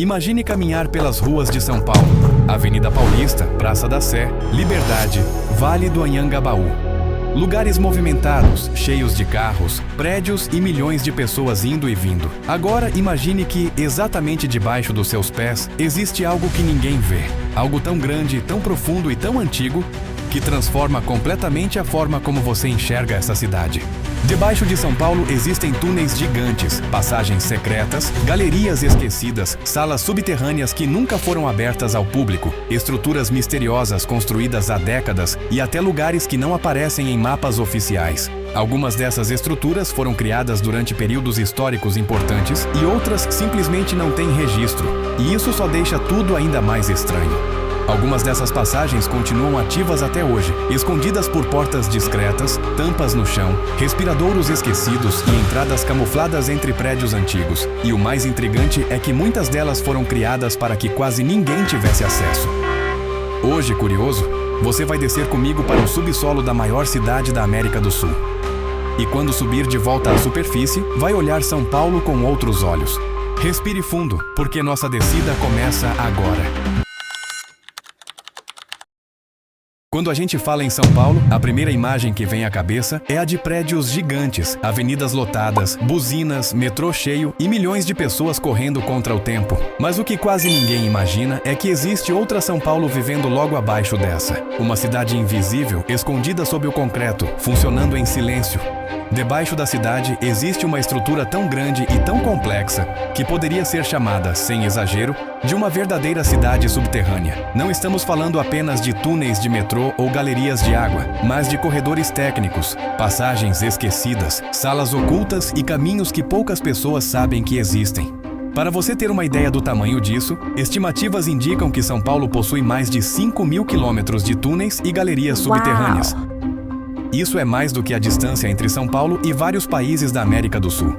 Imagine caminhar pelas ruas de São Paulo, Avenida Paulista, Praça da Sé, Liberdade, Vale do Anhangabaú. Lugares movimentados, cheios de carros, prédios e milhões de pessoas indo e vindo. Agora imagine que, exatamente debaixo dos seus pés, existe algo que ninguém vê. Algo tão grande, tão profundo e tão antigo, que transforma completamente a forma como você enxerga essa cidade. Debaixo de São Paulo existem túneis gigantes, passagens secretas, galerias esquecidas, salas subterrâneas que nunca foram abertas ao público, estruturas misteriosas construídas há décadas e até lugares que não aparecem em mapas oficiais. Algumas dessas estruturas foram criadas durante períodos históricos importantes e outras simplesmente não têm registro, e isso só deixa tudo ainda mais estranho. Algumas dessas passagens continuam ativas até hoje, escondidas por portas discretas, tampas no chão, respiradouros esquecidos e entradas camufladas entre prédios antigos. E o mais intrigante é que muitas delas foram criadas para que quase ninguém tivesse acesso. Hoje, curioso, você vai descer comigo para o subsolo da maior cidade da América do Sul. E quando subir de volta à superfície, vai olhar São Paulo com outros olhos. Respire fundo, porque nossa descida começa agora. Quando a gente fala em São Paulo, a primeira imagem que vem à cabeça é a de prédios gigantes, avenidas lotadas, buzinas, metrô cheio e milhões de pessoas correndo contra o tempo. Mas o que quase ninguém imagina é que existe outra São Paulo vivendo logo abaixo dessa. Uma cidade invisível, escondida sob o concreto, funcionando em silêncio. Debaixo da cidade existe uma estrutura tão grande e tão complexa que poderia ser chamada, sem exagero, de uma verdadeira cidade subterrânea. Não estamos falando apenas de túneis de metrô ou galerias de água, mas de corredores técnicos, passagens esquecidas, salas ocultas e caminhos que poucas pessoas sabem que existem. Para você ter uma ideia do tamanho disso, estimativas indicam que São Paulo possui mais de 5.000 quilômetros de túneis e galerias subterrâneas. Isso é mais do que a distância entre São Paulo e vários países da América do Sul.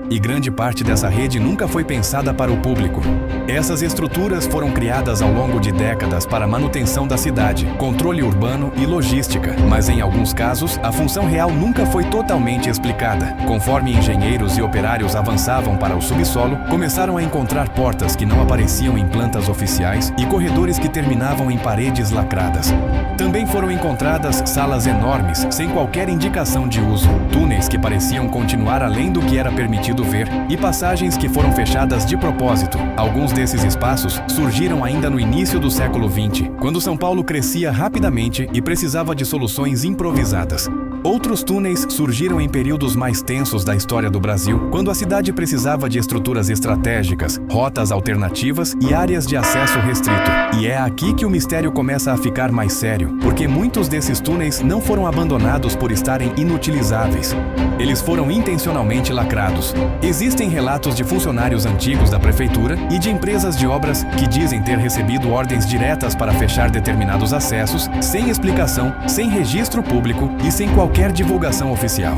E grande parte dessa rede nunca foi pensada para o público. Essas estruturas foram criadas ao longo de décadas para a manutenção da cidade, controle urbano e logística, mas em alguns casos, a função real nunca foi totalmente explicada. Conforme engenheiros e operários avançavam para o subsolo, começaram a encontrar portas que não apareciam em plantas oficiais e corredores que terminavam em paredes lacradas. Também foram encontradas salas enormes, sem qualquer indicação de uso, túneis que pareciam continuar além do que era permitido ver e passagens que foram fechadas de propósito. Alguns desses espaços surgiram ainda no início do século XX, quando São Paulo crescia rapidamente e precisava de soluções improvisadas. Outros túneis surgiram em períodos mais tensos da história do Brasil, quando a cidade precisava de estruturas estratégicas, rotas alternativas e áreas de acesso restrito. E é aqui que o mistério começa a ficar mais sério, porque muitos desses túneis não foram abandonados por estarem inutilizáveis. Eles foram intencionalmente lacrados. Existem relatos de funcionários antigos da prefeitura e de empresas de obras que dizem ter recebido ordens diretas para fechar determinados acessos, sem explicação, sem registro público e sem qualquer divulgação oficial.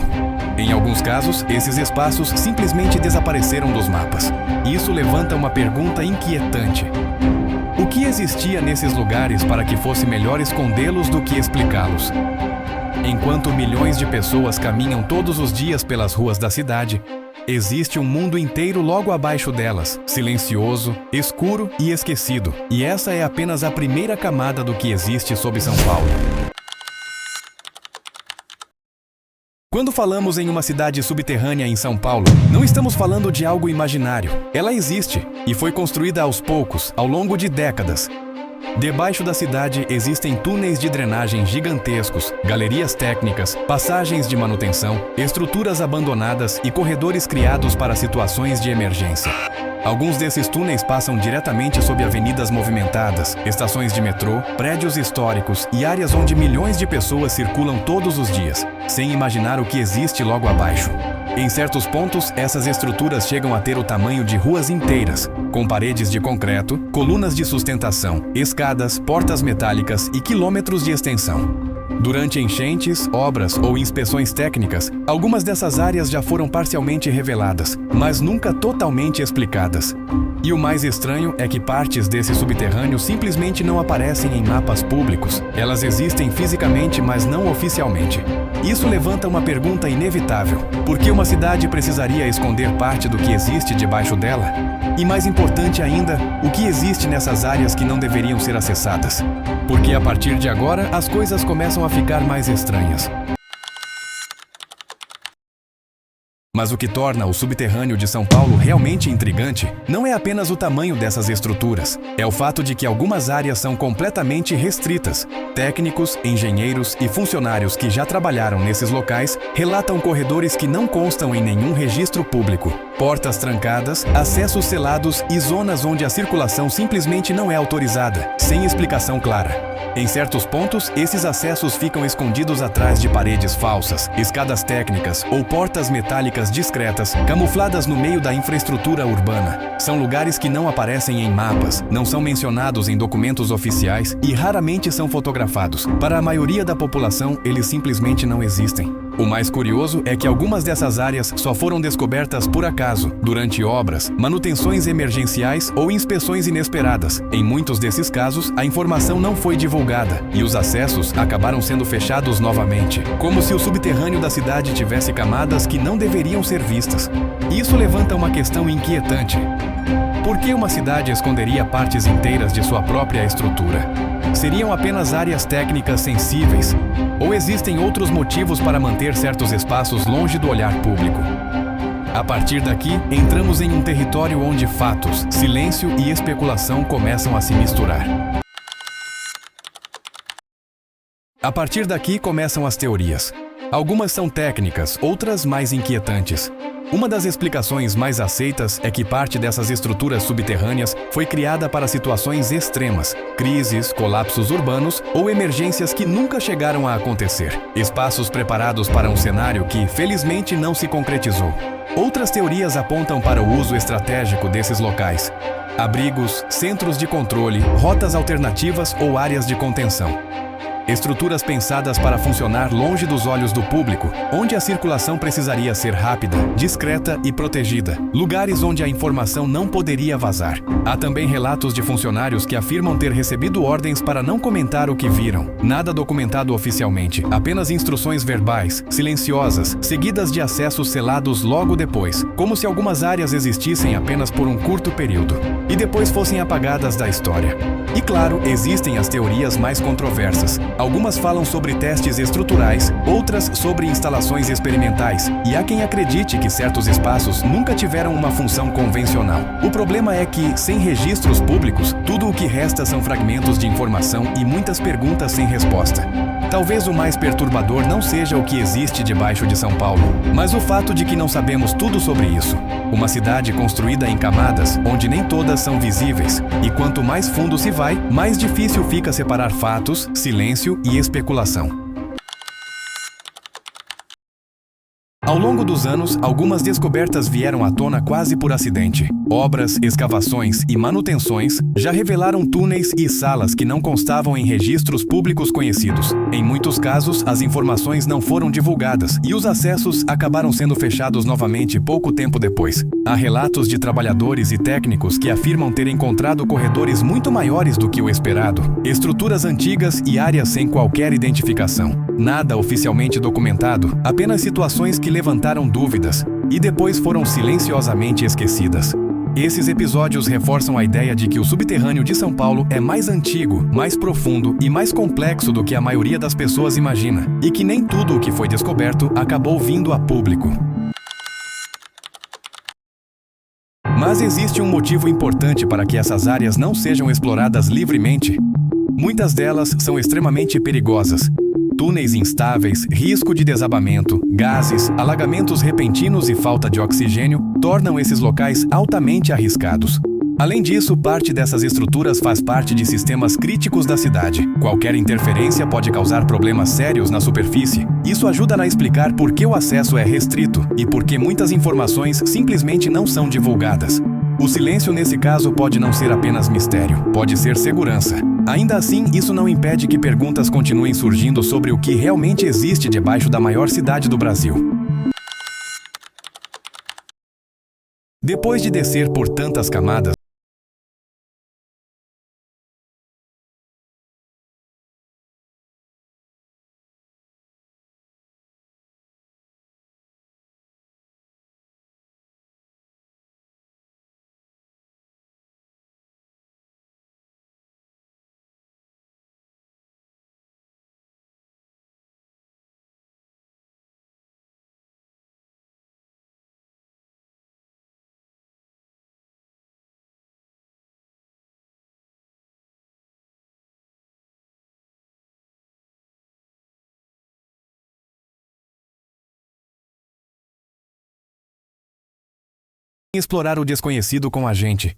Em alguns casos, esses espaços simplesmente desapareceram dos mapas. Isso levanta uma pergunta inquietante. O que existia nesses lugares para que fosse melhor escondê-los do que explicá-los? Enquanto milhões de pessoas caminham todos os dias pelas ruas da cidade, existe um mundo inteiro logo abaixo delas, silencioso, escuro e esquecido. E essa é apenas a primeira camada do que existe sob São Paulo. Quando falamos em uma cidade subterrânea em São Paulo, não estamos falando de algo imaginário. Ela existe e foi construída aos poucos, ao longo de décadas. Debaixo da cidade existem túneis de drenagem gigantescos, galerias técnicas, passagens de manutenção, estruturas abandonadas e corredores criados para situações de emergência. Alguns desses túneis passam diretamente sob avenidas movimentadas, estações de metrô, prédios históricos e áreas onde milhões de pessoas circulam todos os dias, sem imaginar o que existe logo abaixo. Em certos pontos, essas estruturas chegam a ter o tamanho de ruas inteiras, com paredes de concreto, colunas de sustentação, escadas, portas metálicas e quilômetros de extensão. Durante enchentes, obras ou inspeções técnicas, algumas dessas áreas já foram parcialmente reveladas, mas nunca totalmente explicadas. E o mais estranho é que partes desse subterrâneo simplesmente não aparecem em mapas públicos. Elas existem fisicamente, mas não oficialmente. Isso levanta uma pergunta inevitável. Por que uma cidade precisaria esconder parte do que existe debaixo dela? E mais importante ainda, o que existe nessas áreas que não deveriam ser acessadas? Porque a partir de agora, as coisas começam a ficar mais estranhas. Mas o que torna o subterrâneo de São Paulo realmente intrigante não é apenas o tamanho dessas estruturas, é o fato de que algumas áreas são completamente restritas. Técnicos, engenheiros e funcionários que já trabalharam nesses locais relatam corredores que não constam em nenhum registro público, portas trancadas, acessos selados e zonas onde a circulação simplesmente não é autorizada, sem explicação clara. Em certos pontos, esses acessos ficam escondidos atrás de paredes falsas, escadas técnicas ou portas metálicas discretas, camufladas no meio da infraestrutura urbana. São lugares que não aparecem em mapas, não são mencionados em documentos oficiais e raramente são fotografados. Para a maioria da população, eles simplesmente não existem. O mais curioso é que algumas dessas áreas só foram descobertas por acaso, durante obras, manutenções emergenciais ou inspeções inesperadas. Em muitos desses casos, a informação não foi divulgada e os acessos acabaram sendo fechados novamente, como se o subterrâneo da cidade tivesse camadas que não deveriam ser vistas. Isso levanta uma questão inquietante. Por que uma cidade esconderia partes inteiras de sua própria estrutura? Seriam apenas áreas técnicas sensíveis? Ou existem outros motivos para manter certos espaços longe do olhar público? A partir daqui, entramos em um território onde fatos, silêncio e especulação começam a se misturar. A partir daqui começam as teorias. Algumas são técnicas, outras mais inquietantes. Uma das explicações mais aceitas é que parte dessas estruturas subterrâneas foi criada para situações extremas, crises, colapsos urbanos ou emergências que nunca chegaram a acontecer. Espaços preparados para um cenário que, felizmente, não se concretizou. Outras teorias apontam para o uso estratégico desses locais. Abrigos, centros de controle, rotas alternativas ou áreas de contenção. Estruturas pensadas para funcionar longe dos olhos do público, onde a circulação precisaria ser rápida, discreta e protegida. Lugares onde a informação não poderia vazar. Há também relatos de funcionários que afirmam ter recebido ordens para não comentar o que viram. Nada documentado oficialmente, apenas instruções verbais, silenciosas, seguidas de acessos selados logo depois, como se algumas áreas existissem apenas por um curto período, e depois fossem apagadas da história. E claro, existem as teorias mais controversas. Algumas falam sobre testes estruturais, outras sobre instalações experimentais, e há quem acredite que certos espaços nunca tiveram uma função convencional. O problema é que, sem registros públicos, tudo o que resta são fragmentos de informação e muitas perguntas sem resposta. Talvez o mais perturbador não seja o que existe debaixo de São Paulo, mas o fato de que não sabemos tudo sobre isso. Uma cidade construída em camadas, onde nem todas são visíveis, e quanto mais fundo se vai, mais difícil fica separar fatos, silêncio e especulação. Ao longo dos anos, algumas descobertas vieram à tona quase por acidente. Obras, escavações e manutenções já revelaram túneis e salas que não constavam em registros públicos conhecidos. Em muitos casos, as informações não foram divulgadas e os acessos acabaram sendo fechados novamente pouco tempo depois. Há relatos de trabalhadores e técnicos que afirmam ter encontrado corredores muito maiores do que o esperado, estruturas antigas e áreas sem qualquer identificação. Nada oficialmente documentado, apenas situações que levantaram dúvidas e depois foram silenciosamente esquecidas. Esses episódios reforçam a ideia de que o subterrâneo de São Paulo é mais antigo, mais profundo e mais complexo do que a maioria das pessoas imagina, e que nem tudo o que foi descoberto acabou vindo a público. Mas existe um motivo importante para que essas áreas não sejam exploradas livremente. Muitas delas são extremamente perigosas. Túneis instáveis, risco de desabamento, gases, alagamentos repentinos e falta de oxigênio tornam esses locais altamente arriscados. Além disso, parte dessas estruturas faz parte de sistemas críticos da cidade. Qualquer interferência pode causar problemas sérios na superfície. Isso ajuda a explicar por que o acesso é restrito e por que muitas informações simplesmente não são divulgadas. O silêncio nesse caso pode não ser apenas mistério, pode ser segurança. Ainda assim, isso não impede que perguntas continuem surgindo sobre o que realmente existe debaixo da maior cidade do Brasil. Depois de descer por tantas camadas, explorar o desconhecido com a gente.